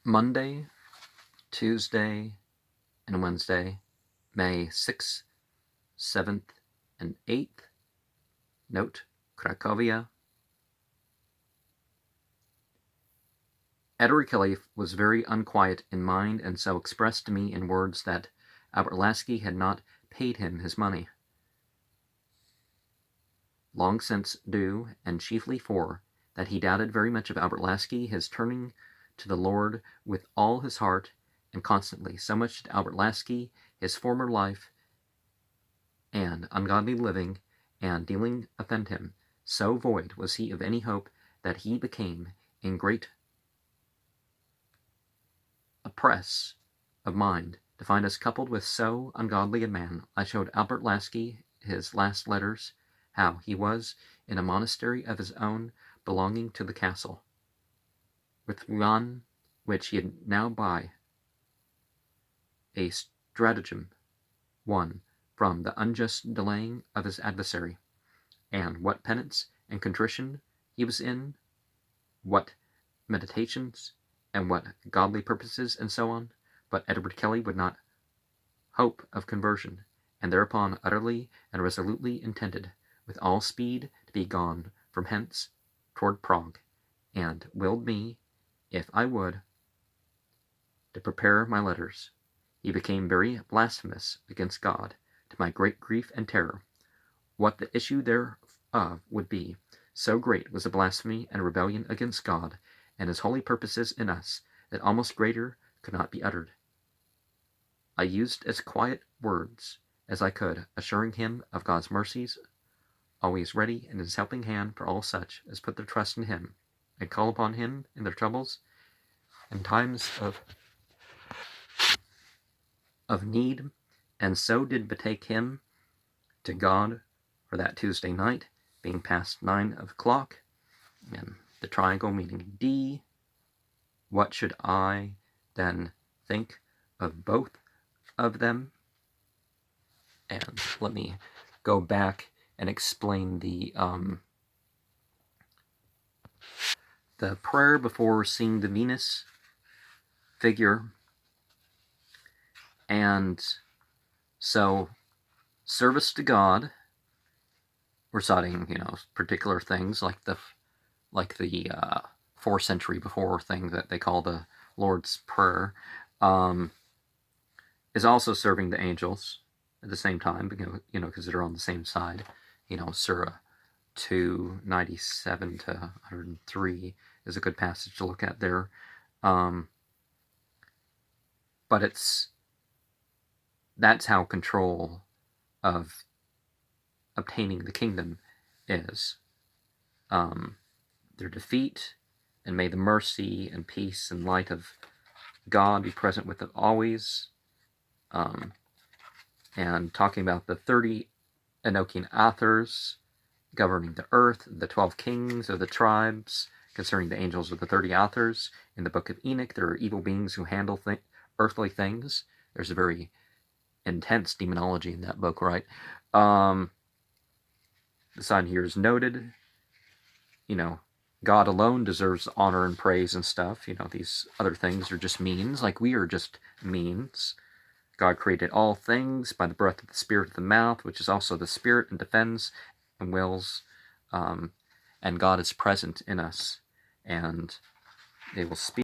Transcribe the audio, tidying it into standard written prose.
Monday, Tuesday, and Wednesday, May 6th, 7th, and 8th. Note, Cracovia. Edward Kelly was very unquiet in mind, and so expressed to me in words that Albert Lasky had not paid him his money, long since due, and chiefly for that he doubted very much of Albert Lasky, his turning to the Lord with all his heart and constantly, so much did Albert Lasky, his former life and ungodly living and dealing offend him, so void was he of any hope that he became in great oppress of mind to find us coupled with so ungodly a man. I showed Albert Lasky his last letters, how he was in a monastery of his own belonging to the castle, with one which he had now by a stratagem won from the unjust delaying of his adversary, and what penance and contrition he was in, what meditations, and what godly purposes, and so on. But Edward Kelly would not hope of conversion, and thereupon utterly and resolutely intended with all speed to be gone from hence toward Prague, and willed me, if I would, to prepare my letters. He became very blasphemous against God, to my great grief and terror. What the issue thereof would be, so great was the blasphemy and rebellion against God and his holy purposes in us, that almost greater could not be uttered. I used as quiet words as I could, assuring him of God's mercies, always ready in his helping hand for all such as put their trust in him, and call upon him in their troubles and times of need, and so did betake him to God for that Tuesday night, being past 9 o'clock, and the triangle meaning D. What should I then think of both of them? And let me go back and explain the prayer before seeing the Venus figure. And so, service to God, reciting, particular things like the 4th century before thing that they call the Lord's Prayer, is also serving the angels at the same time, because they're on the same side. Surah 297 to 103 is a good passage to look at there. But that's how control of obtaining the kingdom is. Their defeat, and may the mercy and peace and light of God be present with them always. And talking about the 30 Enochian authors governing the earth, the 12 kings of the tribes, concerning the angels of the 30 authors. In the book of Enoch, there are evil beings who handle earthly things. There's a very intense demonology in that book, right? The sign here is noted. God alone deserves honor and praise and stuff. These other things are just means, like we are just means. God created all things by the breath of the spirit of the mouth, which is also the spirit, and defends and wills. And God is present in us, and they will speak.